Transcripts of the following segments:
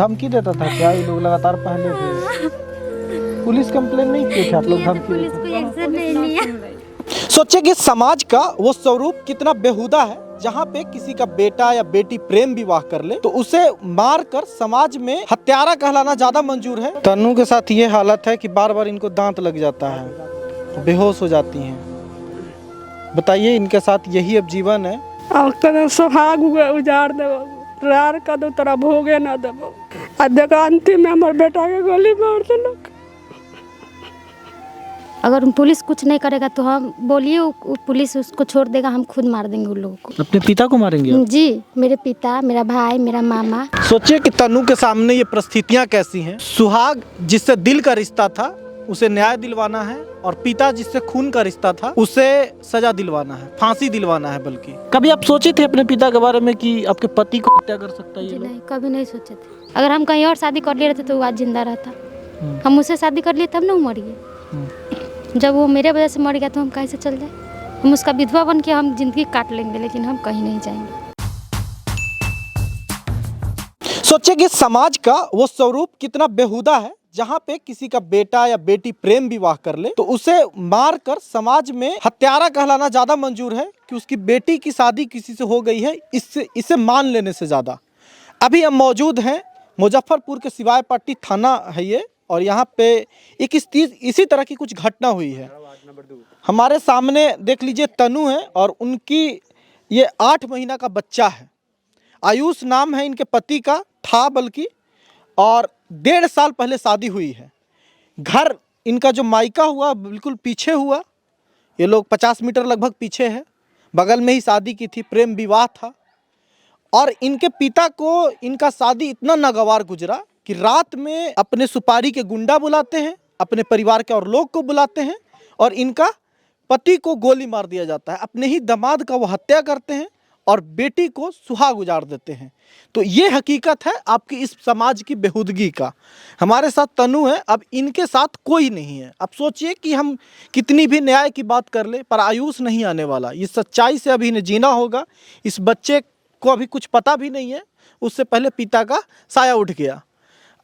धमकी देता था क्या ये लोग लगातार पहले भी? पुलिस कंप्लेन नहीं किए थे आप लोग? धमकी पुलिस कोई एक्शन नहीं लिया। सोचिए कि समाज का वो स्वरूप कितना बेहुदा है, जहाँ पे किसी का बेटा या बेटी प्रेम विवाह कर ले तो उसे मार कर समाज में हत्यारा कहलाना ज्यादा मंजूर है। तन्नू के साथ ये हालत है कि बार बार इनको दांत लग जाता है, बेहोश हो जाती हैं। बताइए, इनके साथ यही अब जीवन है। और कदम सुहाग उजाड़ देबो, रार का दो तरह भोगे ना देबो। आ देखा अंतिम में हमारे बेटा के गोली मार देलक। अगर पुलिस कुछ नहीं करेगा तो हम बोलिए पुलिस उसको छोड़ देगा, हम खुद मार देंगे उन लोगों को। अपने पिता को मारेंगे आप? जी, मेरे पिता, मेरा भाई, मेरा मामा। सोचिए कि तन्नू के सामने ये परिस्थितियां कैसी हैं। सुहाग जिससे दिल का रिश्ता था उसे न्याय दिलवाना है, और पिता जिससे खून का रिश्ता था उसे सजा दिलवाना है, फांसी दिलवाना है। बल्कि कभी आप सोचे थे अपने पिता के बारे में कि आपके पति को हत्या कर सकता है ये लोग? नहीं, कभी नहीं सोचे थे। अगर हम कहीं और शादी कर लिए रहते तो वो आज जिंदा रहता। हम उससे शादी कर लिए तब ना वो मर गए। जब वो मेरे वजह से मर गया तो हम कहीं से चल जाए? हम उसका विधवा बन के हम जिंदगी काट लेंगे, लेकिन हम कहीं नहीं जाएंगे। सोचिए कि समाज का वो स्वरूप कितना बेहुदा है, जहाँ पे किसी का बेटा या बेटी प्रेम विवाह कर ले तो उसे मार कर समाज में हत्यारा कहलाना ज्यादा मंजूर है कि उसकी बेटी की शादी किसी से हो गई है, इसे मान लेने से ज्यादा। अभी हम मौजूद हैं मुजफ्फरपुर के सिवाय पट्टी थाना है ये, और यहाँ पे एक इसी तरह की कुछ घटना हुई है। हमारे सामने देख लीजिए तनु है, और उनकी ये 8 महीना का बच्चा है। आयुष नाम है इनके पति का, था बल्कि, और 1.5 साल पहले शादी हुई है। घर इनका जो मायका हुआ बिल्कुल पीछे हुआ, ये लोग 50 मीटर लगभग पीछे है। बगल में ही शादी की थी, प्रेम विवाह था। और इनके पिता को इनका शादी इतना नागवार गुजरा कि रात में अपने सुपारी के गुंडा बुलाते हैं, अपने परिवार के और लोग को बुलाते हैं, और इनका पति को गोली मार दिया जाता है। अपने ही दामाद का वो हत्या करते हैं और बेटी को सुहाग उजाड़ देते हैं। तो ये हकीकत है आपकी इस समाज की बेहुदगी का। हमारे साथ तनु है, अब इनके साथ कोई नहीं है। अब सोचिए कि हम कितनी भी न्याय की बात कर ले पर आयुष नहीं आने वाला। इस सच्चाई से अभी इन्हें जीना होगा। इस बच्चे को अभी कुछ पता भी नहीं है, उससे पहले पिता का साया उठ गया।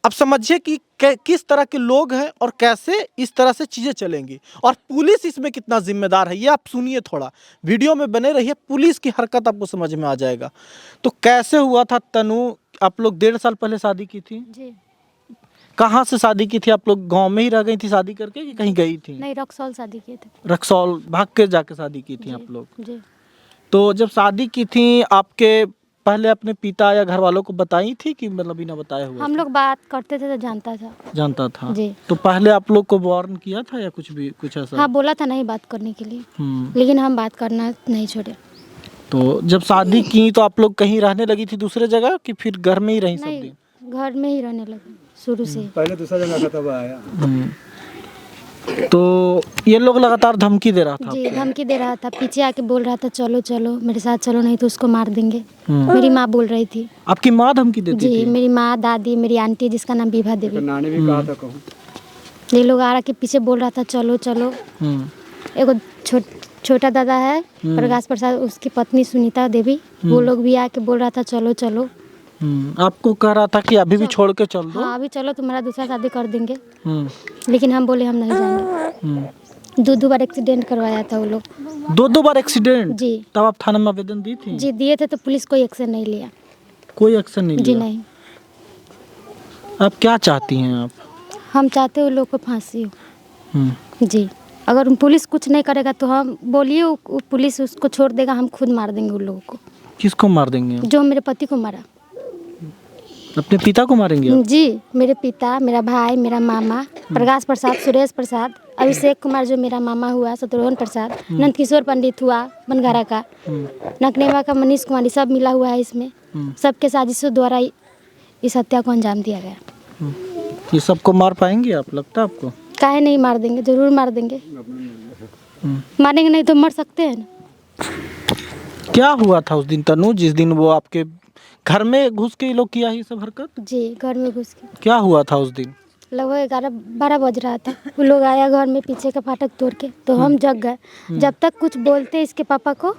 अब समझिए कि किस तरह के लोग हैं और कैसे इस तरह से चीज़ें चलेंगी, और पुलिस इसमें कितना जिम्मेदार है ये आप सुनिए। थोड़ा वीडियो में बने रहिए, पुलिस की हरकत आपको समझ में आ जाएगा। तो कैसे हुआ था तनु? आप लोग 1.5 साल पहले शादी की थी जी। कहाँ से शादी की थी? आप लोग गांव में ही रह गई थी शादी करके कि कहीं गई थी? नहीं, रक्सौल शादी किए थे। रक्सौल भाग के जाके शादी की थी आप लोग? जी। तो जब शादी की थी आपके पहले अपने पिता या घर वालों को बताई थी कि मतलब बिना बताए हुए? हम लोग बात करते थे तो जानता था। जी। तो पहले आप लोग को वार्न किया था या कुछ ऐसा? हाँ, बोला था नहीं बात करने के लिए, लेकिन हम बात करना नहीं छोड़े। तो जब शादी की तो आप लोग कहीं रहने लगी थी दूसरे जगह कि फिर घर में ही रही सब दिन? घर में ही रहने लगे शुरू से। पहले दूसरा जगह का तब आया। तो ये लोग लगातार धमकी दे रहा था? जी, धमकी दे रहा था, पीछे आके बोल रहा था चलो चलो मेरे साथ चलो, नहीं तो उसको मार देंगे। मेरी माँ बोल रही थी। आपकी माँ धमकी देती जी, थी? मेरी माँ, दादी, मेरी आंटी जिसका नाम विभा देवी। नानी भी कहा था कहूँ। ये लोग आ के पीछे बोल रहा था चलो चलो। एगो छोटा दादा है प्रकाश प्रसाद, उसकी पत्नी सुनीता देवी, वो लोग भी आके बोल रहा था चलो चलो। आपको कह रहा था कि अभी भी छोड़ के चल दो? हाँ, अभी चलो तुम्हारा दूसरा शादी कर देंगे। लेकिन हम बोले हम नहीं जाएंगे। 2 बार एक्सीडेंट करवाया था वो लोग। 2 बार एक्सीडेंट? जी। तब आप थाने में आवेदन दी थी? जी, दिए थे तो पुलिस कोई एक्शन नहीं लिया। कोई एक्शन नहीं जी लिया? नहीं। अब क्या चाहती हैं आप? हम चाहते हैं उन लोग को फांसी हो। जी, अगर पुलिस कुछ नहीं करेगा तो हम बोलिए पुलिस उसको छोड़ देगा, हम खुद मार देंगे उन लोगों को। किसको मार देंगे? जो मेरे पति को मारा। अपने पिता को मारेंगे आप? जी, मेरे पिता, मेरा भाई, मेरा मामा प्रकाश प्रसाद, सुरेश प्रसाद, अभिषेक कुमार जो मेरा मामा हुआ, शत्रुघ्न प्रसाद, नंदकिशोर पंडित हुआ बनगारा का, नकनेवा का मनीष कुमारी, सब मिला हुआ है इसमें। सबके साजिशों द्वारा इस हत्या को अंजाम दिया गया। ये सबको मार पाएंगे आप, लगता है आपको? काहे नहीं मार देंगे, जरूर मार देंगे। मारेंगे नहीं तो मर सकते हैं ना। क्या हुआ था उस दिन तनु, जिस दिन वो आपके घर में घुस के ये लोग किया ये सब हरकत? जी, घर में घुस के। क्या हुआ था उस दिन? लगभग 11-12 बज रहा था। वो लोग आया घर में पीछे का फाटक तोड़ के, तो हम जग गए। जब तक कुछ बोलते इसके पापा को,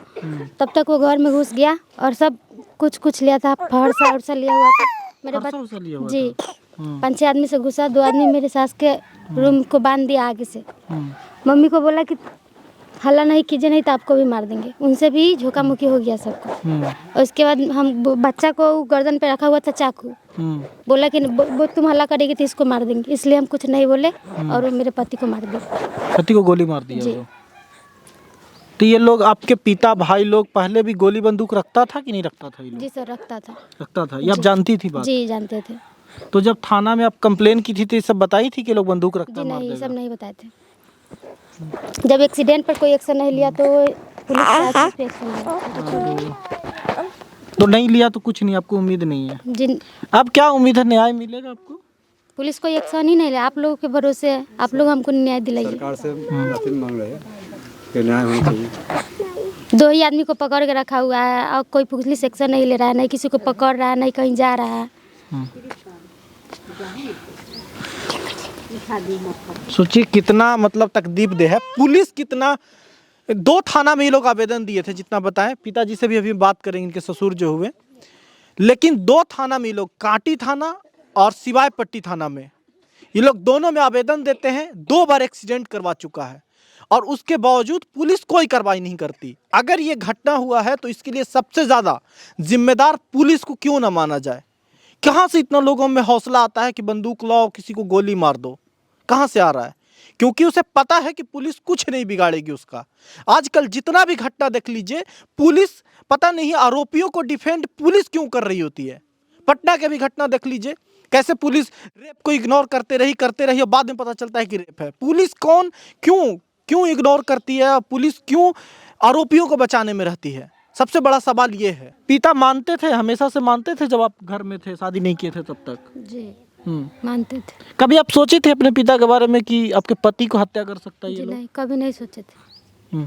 तब तक वो घर में घुस गया और सब कुछ लिया था, फरसा लिया हुआ था, मेरे परसों से लिया हुआ जी था। 5-6 आदमी से घुसा, 2 आदमी मेरे सास के रूम को बांध दिया आगे से। मम्मी को बोला कि हल्ला नहीं कीजिए नहीं तो आपको भी मार देंगे। उनसे भी झोंका मुक्की हो गया सबको। और उसके बाद हम बच्चा को गर्दन पे रखा हुआ था चाकू, बोला कि वो तुम हल्ला करेगी तो इसको मार देंगे, इसलिए हम कुछ नहीं बोले और वो मेरे पति को मार दिया। पति को गोली मार दिया जी। वो। तो ये लोग आपके पिता भाई लोग पहले भी गोली बंदूक रखता था कि नहीं रखता था ये लोग? जी सर रखता था। रखता था, ये आप जानती थी बात? जी जानते थे। तो जब थाना में आप कंप्लेन की थी तो ये सब बताई थी कि लोग बंदूक रखता जी मार नहीं, ये देगा? सब नहीं बताए थे। जब एक्सीडेंट पर कोई एक्शन नहीं लिया तो पुलिस पे एक्शन लिया। तो नहीं लिया तो कुछ नहीं, आपको उम्मीद नहीं है? जी अब क्या उम्मीद है, न्याय मिलेगा आपको? पुलिस कोई एक्शन ही नहीं लिया। आप लोगों के भरोसे है, आप लोग हमको न्याय दिलाइए। सरकार से माफी मांग रहे हैं कि न्याय होना चाहिए। 2 ही आदमी को पकड़ के रखा हुआ है और कोई पुलिस एक्शन नहीं ले रहा है, नहीं किसी को पकड़ रहा है, नहीं कहीं जा रहा है। सोचिए कितना मतलब तकलीफदेह है। पुलिस कितना, 2 थाना में ये लोग आवेदन दिए थे जितना बताएं, पिताजी से भी अभी बात करेंगे, इनके ससुर जो हुए, लेकिन 2 थाना में ये लोग, कांटी थाना और सिवाय पट्टी थाना में ये लोग दोनों में आवेदन देते हैं। 2 बार एक्सीडेंट करवा चुका है और उसके बावजूद पुलिस कोई कार्रवाई नहीं करती। अगर ये घटना हुआ है तो इसके लिए सबसे ज़्यादा जिम्मेदार पुलिस को क्यों ना माना जाए? कहाँ से इतना लोगों में हौसला आता है कि बंदूक लाओ किसी को गोली मार दो? कहाँ से आ रहा है? क्योंकि उसे पता है कि पुलिस कुछ नहीं बिगाड़ेगी उसका। आजकल जितना भी घटना देख लीजिए, पुलिस पता नहीं आरोपियों को डिफेंड पुलिस क्यों कर रही होती है। पटना के भी घटना देख लीजिए, कैसे पुलिस रेप को इग्नोर करते रही और बाद में पता चलता है कि रेप है। पुलिस कौन क्यों इग्नोर करती है? पुलिस क्यों आरोपियों को बचाने में रहती है? सबसे बड़ा सवाल ये है। पिता मानते थे, हमेशा से मानते थे जब आप घर में थे, शादी नहीं किए थे तब तक? जी मानते थे। कभी आप सोचे थे अपने पिता के बारे में कि आपके पति को हत्या कर सकता है ये जी लोग? नहीं, कभी नहीं सोचे थे।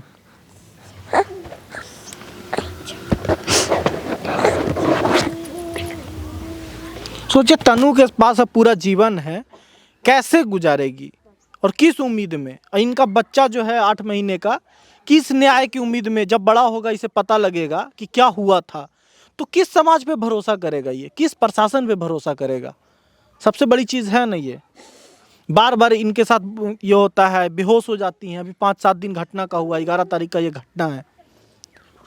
सोचिए तनु के पास अब पूरा जीवन है, कैसे गुजारेगी और किस उम्मीद में? और इनका बच्चा जो है 8 महीने का, किस न्याय की उम्मीद में? जब बड़ा होगा इसे पता लगेगा कि क्या हुआ था, तो किस समाज पे भरोसा करेगा ये, किस प्रशासन पे भरोसा करेगा? सबसे बड़ी चीज़ है ना ये। बार बार इनके साथ ये होता है, बेहोश हो जाती हैं। अभी 5-7 दिन घटना का हुआ, 11 तारीख का ये घटना है।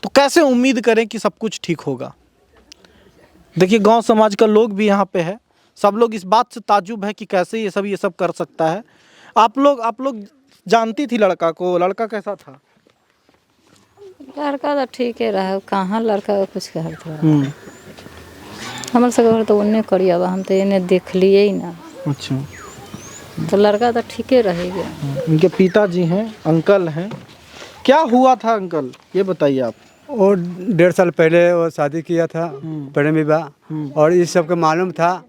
तो कैसे उम्मीद करें कि सब कुछ ठीक होगा? देखिए गांव समाज का लोग भी यहाँ पे है, सब लोग इस बात से ताजुब है कि कैसे ये सब कर सकता है। आप लोग जानती थी लड़का को? लड़का कैसा था? लड़का तो ठीक है रहा, कहाँ लड़का का कुछ कहल था। हमारे सब घर तो उन्ने करी, अब हम तो इन्हें देख लिए ही ना। अच्छा, तो लड़का तो ठीक ही रहेगा। इनके पिताजी हैं, अंकल हैं। क्या हुआ था अंकल, ये बताइए आप। वो 1.5 साल पहले वो शादी किया था, प्रेम विवाह, और इस सब का मालूम था।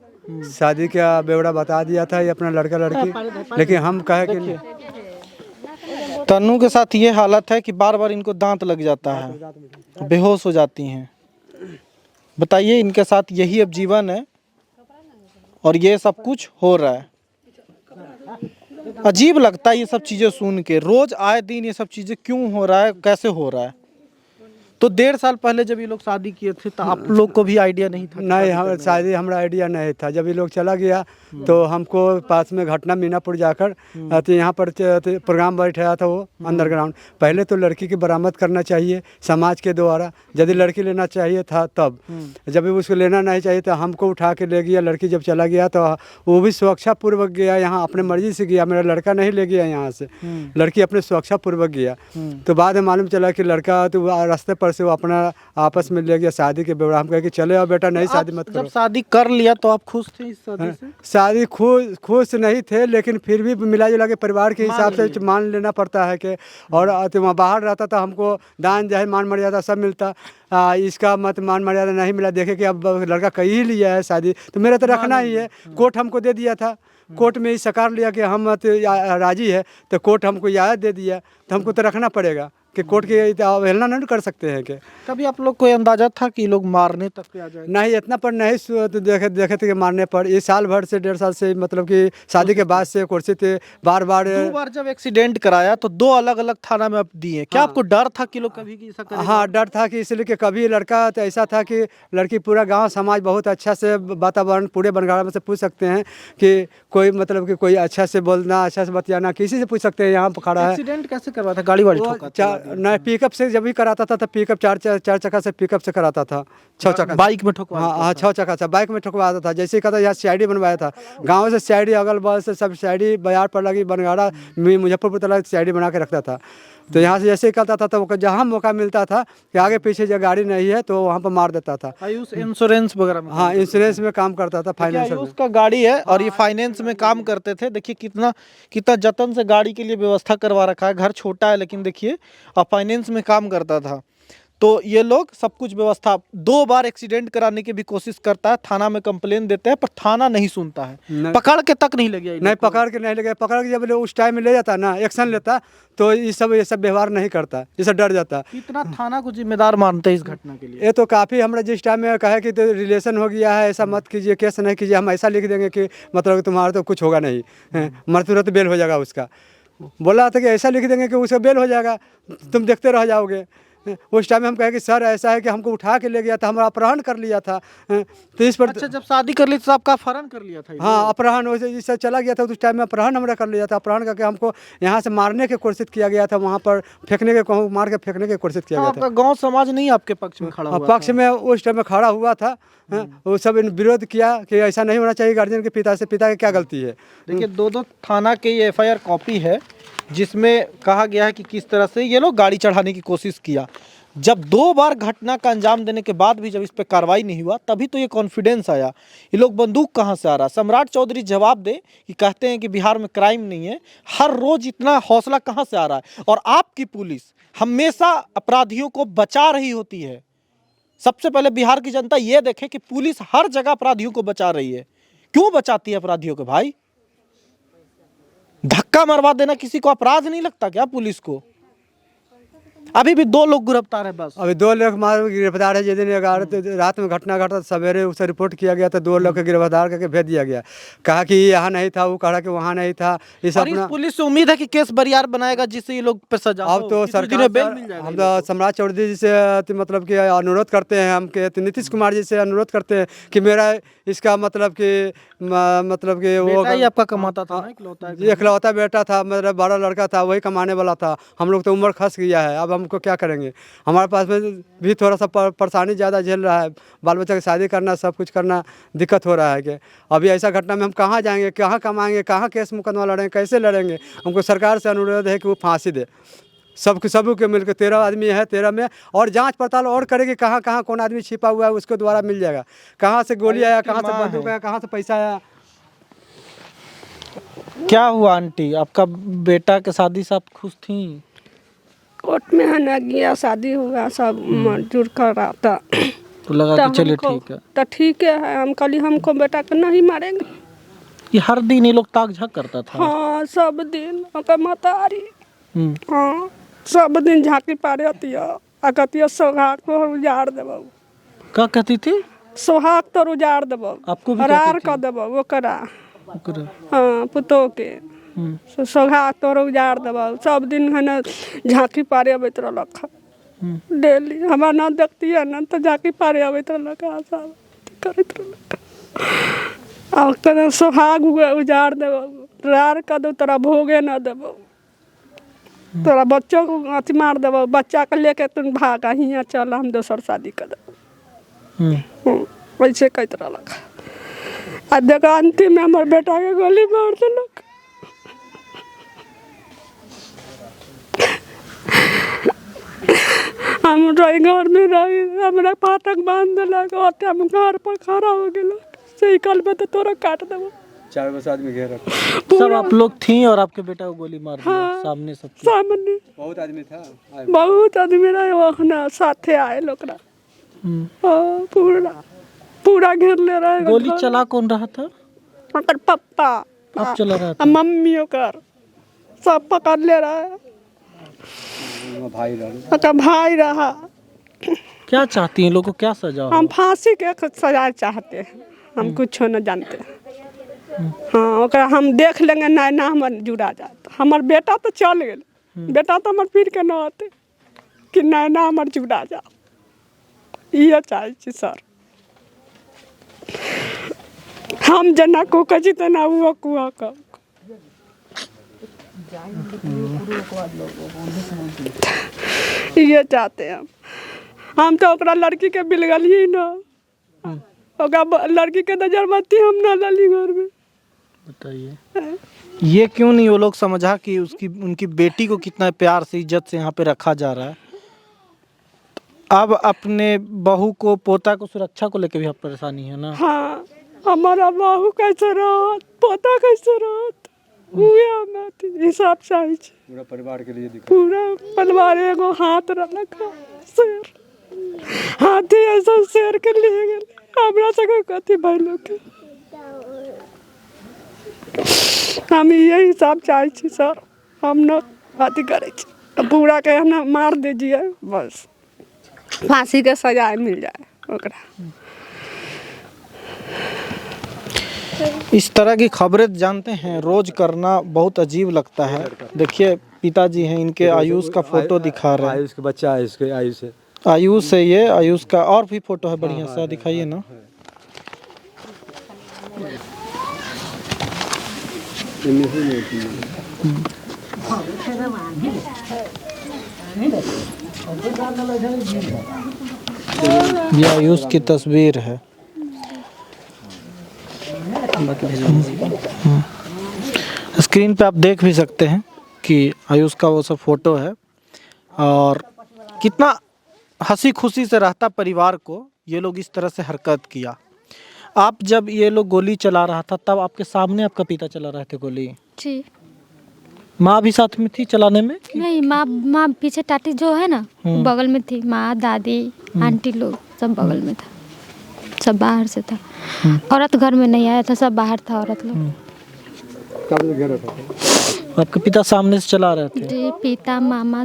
शादी का ब्यौरा बता दिया था ये अपना लड़का लड़की, लेकिन हम कहे कि तनु के साथ ये हालत है कि बार बार इनको दांत लग जाता है, बेहोश हो जाती हैं। बताइए, इनके साथ यही अब जीवन है और ये सब कुछ हो रहा है। अजीब लगता है ये सब चीज़ें सुन के, रोज आए दिन ये सब चीज़ें क्यों हो रहा है, कैसे हो रहा है। तो 1.5 साल पहले जब ये लोग शादी किए थे तो आप लोग को भी आइडिया नहीं था? नहीं, हम शादी हमारा आइडिया नहीं था। जब ये लोग चला गया तो हमको पास में घटना मीनापुर जाकर तो यहाँ पर प्रोग्राम बैठाया था वो अंडरग्राउंड। पहले तो लड़की की बरामद करना चाहिए समाज के द्वारा, यदि लड़की लेना चाहिए था तब। जब उसको लेना नहीं चाहिए तो हमको उठा के ले गया। लड़की जब चला गया तो वो भी सुरक्षापूर्वक गया, यहाँ अपने मर्जी से गया, मेरा लड़का नहीं ले गया यहाँ से, लड़की अपने सुरक्षापूर्वक गया। तो बाद में मालूम चला कि लड़का तो रास्ते पर से वो अपना आपस में ले गया शादी के ब्यौरा। हम कहे कि चले आओ बेटा, नहीं शादी मत करो। जब शादी कर लिया तो आप खुश थे इस शादी से? शादी खुश नहीं थे, लेकिन फिर भी मिला जुला के परिवार के हिसाब से मान लेना पड़ता है कि। और वहाँ बाहर रहता था, हमको दान जहे मान मर्यादा सब मिलता, इसका मत मान मर्यादा नहीं मिला। देखे कि अब लड़का कही ही लिया है शादी, तो मेरा तो रखना ही है। कोर्ट हमको दे दिया था, कोर्ट में ही सकार लिया कि हम राजी है, तो कोर्ट हमको इजाज़त दे दिया, तो हमको तो रखना पड़ेगा। कि कोर्ट की अवहेलना नहीं कर सकते हैं कि कभी आप लोग कोई अंदाजा था कि लोग मारने तक पे आ जाएंगे? नहीं इतना पर नहीं तो देखे थे कि मारने पर ये साल भर से 1.5 साल से मतलब कि शादी के बाद से कुर्सी थे बार बार। 2 बार जब एक्सीडेंट कराया तो 2 अलग अलग थाना में आप दिए, क्या आपको डर था कि लोग कभी ऐसा करेंगे? हाँ डर था कि इसलिए कि कभी लड़का तो ऐसा था कि लड़की पूरा गांव समाज बहुत अच्छा से वातावरण पूरे बनगाड़ा में से पूछ सकते हैं कि कोई मतलब कि कोई अच्छा से बोलना अच्छा से बतियाना किसी से पूछ सकते हैं। यहाँ पर खड़ा है एक्सीडेंट कैसे करवाया था? गाड़ी वाड़ी ठोका था? नहीं पिकअप से जब भी कराता था तो पिकअप चार चक्का से पिकअप से कराता था 6 चक्का से। बाइक में ठोकवा? हाँ 6 चक्का से बाइक में ठोकवाता था। जैसे ही कहता यहाँ सीआईडी बनवाया था गाँव से सीआईडी अगल बगल से सब सीआईडी बाजार पर लगी बनगाड़ा मुजफ्फरपुर तक सीआईडी बना के रखता था। तो यहाँ से जैसे ही करता था तो जहाँ मौका मिलता था कि आगे पीछे जो गाड़ी नहीं है तो वहाँ पर मार देता था। आयुष इंश्योरेंस वगैरह में? हाँ इंश्योरेंस में काम करता था फाइनेंस में। आयुष का गाड़ी है और ये फाइनेंस में काम करते थे। देखिए कितना कितना जतन से गाड़ी के लिए व्यवस्था करवा रखा है। घर छोटा है लेकिन देखिए और फाइनेंस में काम करता था। तो ये लोग सब कुछ व्यवस्था 2 बार एक्सीडेंट कराने की भी कोशिश करता है, थाना में कंप्लेन देते हैं पर थाना नहीं सुनता है, पकड़ के तक नहीं लगे। नहीं पकड़ के नहीं लगे, पकड़ के जब उस टाइम में ले जाता ना एक्शन लेता तो ये सब व्यवहार नहीं करता, जैसे डर जाता। कितना थाना को जिम्मेदार मानते हैं इस घटना के लिए? ये तो काफ़ी हमारा जिस टाइम में कहे कि तो रिलेशन हो गया है ऐसा मत कीजिए केस नहीं कीजिए, हम ऐसा लिख देंगे कि मतलब तुम्हारा तो कुछ होगा नहीं, मर तुरंत बेल हो जाएगा उसका। बोला था कि ऐसा लिख देंगे कि उसका बेल हो जाएगा, तुम देखते रह जाओगे। उस टाइम में हम कहे कि सर ऐसा है कि हमको उठा के ले गया था, हमारा अपहरण कर लिया था। तो इस पर अच्छा जब शादी कर ली तो आपका अपहरण कर लिया था? हाँ अपहरण वैसे जिससे चला गया था उस टाइम में अपहरण हमारा कर लिया था। अपहरण करके हमको यहाँ से मारने की कोशिश किया गया था, वहाँ पर फेंकने के कहूँ मार के फेंकने की कोशिश किया गया था। आपका गांव समाज नहीं आपके पक्ष में खड़ा हुआ? पक्ष में उस टाइम में खड़ा हुआ था। वो सब विरोध किया कि ऐसा नहीं होना चाहिए, गार्जियन के पिता से, पिता की क्या गलती है। देखिए 2 थाना के ये एफआईआर कॉपी है जिसमें कहा गया है कि किस तरह से ये लोग गाड़ी चढ़ाने की कोशिश किया। जब 2 बार घटना का अंजाम देने के बाद भी जब इस पे कार्रवाई नहीं हुआ तभी तो ये कॉन्फिडेंस आया। ये लोग बंदूक कहाँ से आ रहा? सम्राट चौधरी जवाब दे कि कहते हैं कि बिहार में क्राइम नहीं है, हर रोज इतना हौसला कहाँ से आ रहा है? और आपकी पुलिस हमेशा अपराधियों को बचा रही होती है। सबसे पहले बिहार की जनता ये देखे कि पुलिस हर जगह अपराधियों को बचा रही है। क्यों बचाती है अपराधियों को भाई? धक्का मरवा देना किसी को अपराध नहीं लगता क्या पुलिस को? अभी भी 2 लोग गिरफ्तार है बस। अभी 2 लोग गिरफ्तार है। जिस दिन 11 रात में घटना घटा सवेरे उसे रिपोर्ट किया गया था, 2 लोग को गिरफ्तार करके भेज दिया गया। कहा कि यहाँ नहीं था, वो कहा कि वहाँ नहीं था। इस और इस पुलिस से उम्मीद है कि केस बरियार बनाएगा जिससे ये लोग पे सजा अब तो सरकार बेल मिल जाएगा। हम तो सम्राट चौधरी जी से मतलब कि अनुरोध करते हैं, हम के नीतीश कुमार जी से अनुरोध करते हैं कि मेरा इसका मतलब कि वो बेटा ही आपका कमाता था ना, इकलौता बेटा था, मेरा बड़ा लड़का था, वही कमाने वाला था। हम लोग तो उम्र खस गया है, अब हमको क्या करेंगे? हमारे पास में भी थोड़ा सा परेशानी ज़्यादा झेल रहा है, बाल बच्चा की शादी करना सब कुछ करना दिक्कत हो रहा है कि अभी ऐसा घटना में हम कहाँ जाएंगे, कहाँ कमाएंगे, कहाँ केस मुकदमा लड़ेंगे, कैसे लड़ेंगे? हमको सरकार से अनुरोध है कि वो फांसी दे। सबके मिलकर 13 आदमी है, 13 में और जांच पड़ताल और करेगी कहाँ कहाँ कौन आदमी छिपा हुआ है, उसके द्वारा मिल जाएगा। कहाँ से गोली आया, कहाँ से बंदूक आया, कहाँ से पैसा आया। क्या हुआ आंटी, आपका बेटा के शादी से आप खुश थी? कोर्ट में है ना गया, शादी हुआ, सब मंजूर कर रहा था तो लगा कि चलिए ठीक है। तो ठीक है, हम कल हमको बेटा को नहीं मारेंगे। ये हर दिन ये लोग ताक झाक करता था? हाँ सब दिन ओकर मतारी हाँ सब दिन झांकी पारे होती है। कहती सोहाग तो उजाड़ देबो। क्या कहती थी? सोहाग तो उजाड़ देबो, आपको भी हरार कर देबो वो करा। हाँ पुतो के सोहाग तो उजाड़ देबो। सब दिन है ना झांकी पारे अबैत रहलक डेली। हमारा ना देखती है ना तो झांकी पारे अबैत रहलक, सब करैत रहलक। अब तो सोहाग उजाड़ देबो, रार कर दो, तोरा भोगे ना देबो, तोरा बच्चों को अथी मार देबो, बच्चा के लेके तुम भागा हियाँ चल, हम दोसर शादी कर देबो। वैसे कहते रहलक। आ देखो अंतिम में हमारे बेटा के गोली मार देलक। हम रही घर में रही, हमारा फाटक बांध देलक और हम घर पर खड़ा हो गेलक। सही कल में तो तोरा काट देबो। 4 बजे आदमी घेरा सब आप लोग थी और आपके बेटा को गोली मार दिया सामने सबके? सामने बहुत आदमी था, बहुत आदमी रहे वहाँ साथे आए लोग। पूरा घेर ले रहा है। गोली चला कौन रहा था? ओकर पप्पा आप चला रहा था? मम्मी ओकर सब पकड़ ले रहा है। ओकर भाई रहा। क्या चाहती हैं लोगों को, क्या सजा हो? हम फांसी के सजा चाहते हैं, हम कुछ न जानते। हाँ ओकरा हम देख लेंगे, नैना हमर जुड़ा जात। हमर बेटा तो चल गए, बेटा तो हमर फिर के न आते कि नैना हमर जुड़ा जा। ये चाहे छी सर, हम जना को कजी तना वो कुआ का ये चाहते हैं हम तो ओकरा लड़की के बिलगल ही ना, ओकरा लड़की के नजर मती हम ना लाली घर में। बताइए ये क्यों नहीं वो लोग समझा कि उसकी उनकी बेटी को कितना प्यार से इज्जत से यहाँ पे रखा जा रहा है। अब अपने बहू को पोता को सुरक्षा को लेकर भी आप परेशानी है ना। हाँ हमारा बहू कैसे रहत, पोता कैसे रहत, हुए हमें हिसाब चाहिए। पूरा परिवार के लिए पूरा परिवार एगो हाथ रखा शेर, हाथी ऐसा शेर के लिए गए हमरा सके कथी भाई लोग के। हम ये हिसाब चाहे छी सर, हम न अथी करे छी, पूरा के ना मार दीजिए बस, फांसी के सजा मिल जाए ओकरा। इस तरह की खबरें जानते हैं रोज करना बहुत अजीब लगता है। देखिए पिताजी हैं, इनके आयुष का फोटो दिखा रहे हैं। आयुष के बच्चा है, इसके आयुष है। आयुष है ये, आयुष का और भी फोटो है बढ़िया सा, दिखाइए ना। ये आयुष की तस्वीर है। स्क्रीन पे आप देख भी सकते हैं कि आयुष का वो सब फोटो है और कितना हंसी खुशी से रहता परिवार को ये लोग इस तरह से हरकत किया। आप जब ये लोग गोली चला रहा था तब आपके सामने आपका पिता चला रहे थे गोली? जी। माँ भी साथ में थी चलाने में? नहीं, माँ पीछे टाटी जो है ना बगल में थी, माँ दादी आंटी लोग सब बगल में था, सब बाहर से था। औरत घर में नहीं आया था, सब बाहर था औरत लोग। आपके पिता सामने से चला रहे थे? जी, पिता मामा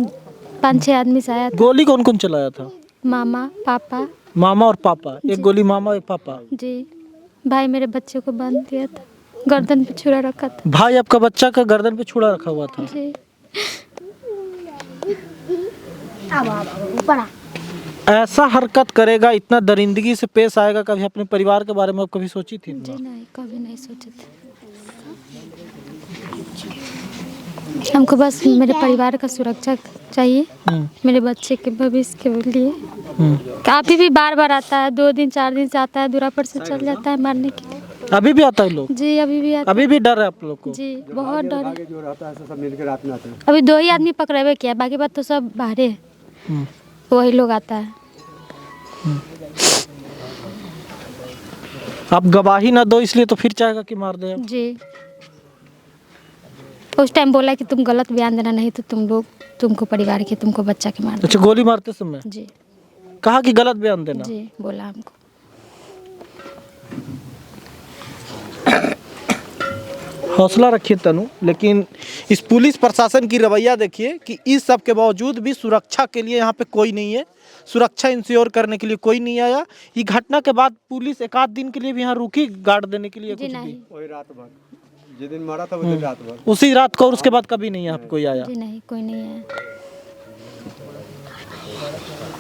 5-6 आदमी से आया था। गोली कौन कौन चलाया था? मामा पापा। मामा और पापा, एक गोली मामा एक पापा। जी, भाई मेरे बच्चे को बांध दिया था, गर्दन पे छुरा रखा था। भाई आपका बच्चा का गर्दन पे छुरा रखा हुआ था? जी। ऐसा हरकत करेगा, इतना दरिंदगी से पेश आएगा, कभी अपने परिवार के बारे में आप कभी सोची थी? जी नहीं, कभी नहीं सोचे थे। हमको बस मेरे परिवार का सुरक्षा चाहिए, मेरे बच्चे के भविष्य के लिए। काफी भी बार बार आता है, 2 दिन 4 दिन से आता है, दूरा पर से चल जाता है मारने के लिए। अभी भी आता है लोग? जी अभी भी आता है। अभी भी डर है आप लोग को? जी बहुत डर है। जो रहता है सब मिलकर रात में आते हैं। अभी 2 ही आदमी पकड़े किया, बाकी बात तो सब बाहर है, वही लोग आता है। आप गवाही ना दो इसलिए तो फिर चाहेगा कि मार दे? जी उस टाइम बोला कि तुम गलत बयान देना, नहीं तो तुम लोग, तुमको परिवार के, तुमको बच्चा के मार दो। अच्छा, गोली मारते समय जी कहा कि गलत बयान देना? जी बोला हमको। हौसला रखिए तनु, लेकिन इस पुलिस प्रशासन की रवैया देखिए कि इस सब के बावजूद भी सुरक्षा के लिए यहाँ पे कोई नहीं है, सुरक्षा इंश्योर करने के लिए कोई नहीं आया। ये घटना के बाद पुलिस 1 आध दिन के लिए भी यहाँ रुकी गार्ड देने के लिए? जी कुछ नहीं। भी? वही रात भर, जिस दिन मारा था उस दिन रात भर, उसी रात को, और उसके बाद कभी नहीं यहाँ पे कोई आया? जी नहीं, कोई नहीं आया।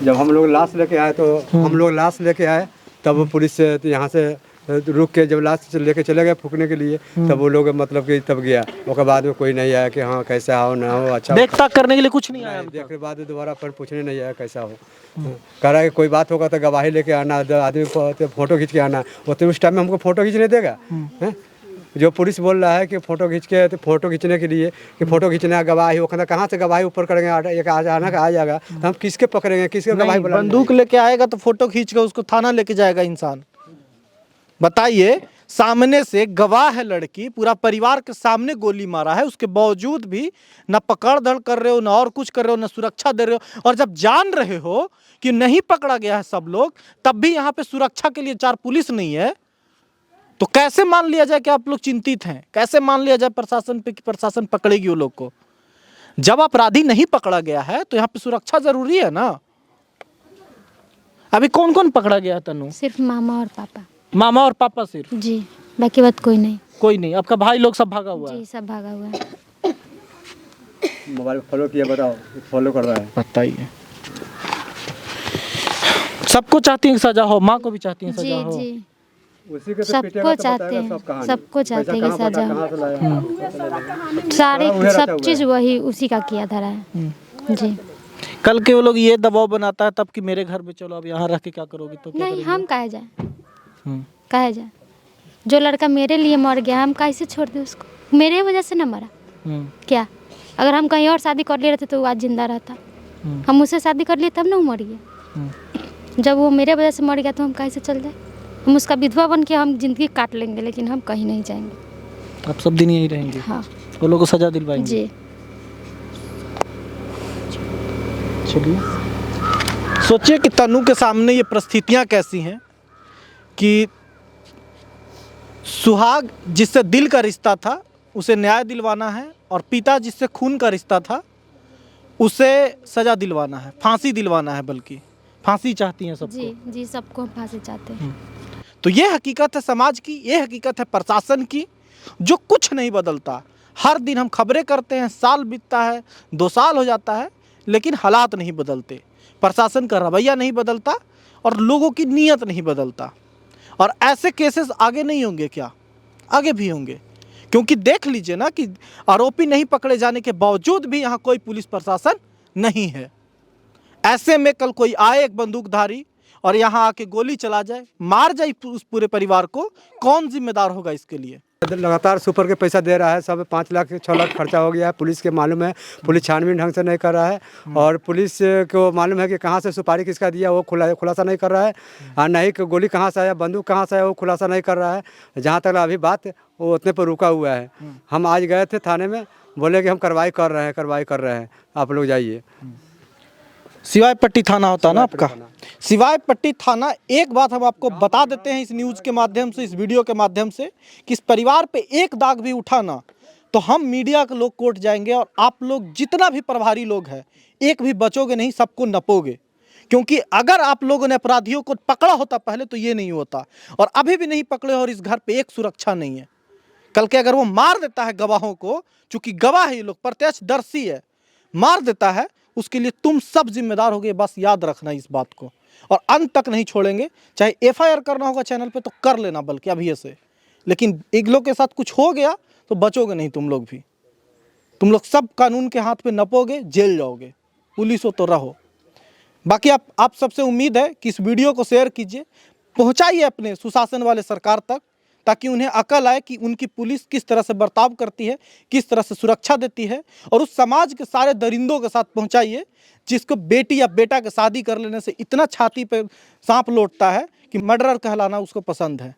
जब हम लोग लाश लेके आए तो हम लोग लाश लेके आए तब पुलिस से यहाँ से रुक के जब लाश लेके चले गए फूकने के लिए, तब वो लोग मतलब कि तब गया, उसके बाद में कोई नहीं आया कि हाँ कैसा हो ना हो। अच्छा देख ताक करने के लिए कुछ नहीं आया? देखने के बाद दोबारा फिर पूछने नहीं आया कैसा हो। कह रहा है कि कोई बात होगा तो गवाही लेके आना, आदमी फोटो खींच के आना। वो तो उस टाइम में हमको फोटो खींचने देगा? हैं? जो पुलिस बोल रहा है कि फोटो खींच के, तो फोटो खींचने के लिए कि फोटो खींचना गवाही, वो कहता कहाँ से गवाही ऊपर करेंगे, एक अचानक आ जाएगा तो हम किसके पकड़ेंगे, किसके गवाही? बंदूक लेके आएगा तो फोटो खींच के उसको थाना लेके जाएगा इंसान? बताइए, सामने से गवाह है लड़की, पूरा परिवार के सामने गोली मारा है, उसके बावजूद भी न पकड़ धड़ कर रहे हो, न और कुछ कर रहे हो, न सुरक्षा दे रहे हो। और जब जान रहे हो कि नहीं पकड़ा गया है सब लोग, तब भी यहाँ पे सुरक्षा के लिए 4 पुलिस नहीं है, तो कैसे मान लिया जाए कि आप लोग चिंतित हैं? कैसे मान लिया जाए प्रशासन पे कि प्रशासन पकड़ेगी वो लोग को? जब अपराधी नहीं पकड़ा गया है तो यहाँ पे सुरक्षा जरूरी है ना। अभी कौन कौन पकड़ा गया तनु? सिर्फ मामा और पापा। मामा और पापा सिर्फ? जी, बाकी बात कोई नहीं। कोई नहीं? आपका भाई लोग सब भागा हुआ है? जी, सब भागा हुआ है। मोबाइल फॉलो किया, बताओ, फॉलो कर रहा है। बताइए। सबको चाहती हैं सजा हो, माँ को भी चाहती हैं सजा जी हो। जी, उसी के तो सबको पीटेगा तो चाहते बताएगा हैं, सब कहानी। सबको चाहते हैं कि पैसा सजा कहाँ हो। से लाया? सारे उहे रहता सब हुआ चीज़ वही उसी का किया धरा है। जी, कल के वो लोग ये दबाव बनाता है तब कि मेरे घर में चलो, अब यहाँ रह के क्या करोगे? तो क्या नहीं, करेंगे? हम कहे जाए, हम्म। कहे जाए। जो लड़का मेरे लिए मर गया, हम कैसे छोड़ दें उसको? मेरे वजह से ना मरा क्या? अगर हम कहीं और शादी कर लिए रहते तो वो आज जिंदा रहता। हम उससे शादी कर लिए तब ना वो मर गया। जब वो मेरे वजह से मर गया तो हम कैसे चल जाए? हम उसका विधवा बन के हम जिंदगी काट लेंगे, लेकिन हम कहीं नहीं जाएंगे। अब सब दिन यही रहेंगे? हाँ वो लोगों को सजा दिलवाएंगे? जी। चलिए, सोचिए कि तनु के सामने ये परिस्थितियां कैसी हैं कि सुहाग जिससे दिल का रिश्ता था उसे न्याय दिलवाना है, और पिता जिससे खून का रिश्ता था उसे सजा दिलवाना है, फांसी दिलवाना है, बल्कि फांसी चाहती हैं सबको। जी जी, सबको हम फांसी चाहते हैं। तो ये हकीकत है समाज की, ये हकीकत है प्रशासन की, जो कुछ नहीं बदलता। हर दिन हम खबरें करते हैं, साल बीतता है, 2 साल हो जाता है, लेकिन हालात नहीं बदलते, प्रशासन का रवैया नहीं बदलता और लोगों की नीयत नहीं बदलता। और ऐसे केसेस आगे नहीं होंगे क्या? आगे भी होंगे, क्योंकि देख लीजिए ना कि आरोपी नहीं पकड़े जाने के बावजूद भी यहाँ कोई पुलिस प्रशासन नहीं है। ऐसे में कल कोई आए एक बंदूकधारी और यहाँ आके गोली चला जाए, मार जाए उस पूरे परिवार को, कौन जिम्मेदार होगा इसके लिए? लगातार सुपर के पैसा दे रहा है, सब 5 लाख 6 लाख खर्चा हो गया है। पुलिस के मालूम है, पुलिस छानबीन ढंग से नहीं कर रहा है, और पुलिस को मालूम है कि कहाँ से सुपारी किसका दिया वो खुलासा नहीं कर रहा है, और नहीं कि गोली कहाँ से आया, बंदूक कहाँ से आया वो खुलासा नहीं कर रहा है। जहाँ तक अभी बात वो उतने पर रुका हुआ है। हम आज गए थे थाने में, बोले कि हम कार्रवाई कर रहे हैं, आप लोग जाइए। सिवाय पट्टी थाना होता है ना आपका? सिवाय पट्टी थाना। एक बात हम आपको बता देते हैं इस न्यूज़ के माध्यम से, इस वीडियो के माध्यम से, कि इस परिवार पे एक दाग भी उठा ना तो हम मीडिया के लोग कोर्ट जाएंगे, और आप लोग जितना भी प्रभारी लोग हैं एक भी बचोगे नहीं, सबको नपोगे। क्योंकि अगर आप लोगों ने अपराधियों को पकड़ा होता पहले तो ये नहीं होता, और अभी भी नहीं पकड़े, और इस घर पे एक सुरक्षा नहीं है। कल के अगर वो मार देता है गवाहों को, चूंकि गवाह है ये लोग, प्रत्यक्षदर्शी है, मार देता है, उसके लिए तुम सब जिम्मेदार होगे। बस याद रखना इस बात को, और अंत तक नहीं छोड़ेंगे। चाहे एफआईआर करना होगा चैनल पे तो कर लेना, बल्कि अभी से, लेकिन इन लोग के साथ कुछ हो गया तो बचोगे नहीं तुम लोग भी। तुम लोग सब कानून के हाथ पे नपोगे, जेल जाओगे। पुलिस हो तो रहो। बाकी आप सबसे उम्मीद है कि इस वीडियो को शेयर कीजिए, पहुंचाइए अपने सुशासन वाले सरकार तक, ताकि उन्हें अकल आए कि उनकी पुलिस किस तरह से बर्ताव करती है, किस तरह से सुरक्षा देती है। और उस समाज के सारे दरिंदों के साथ पहुंचाइए जिसको बेटी या बेटा के शादी कर लेने से इतना छाती पे सांप लौटता है कि मर्डरर कहलाना उसको पसंद है।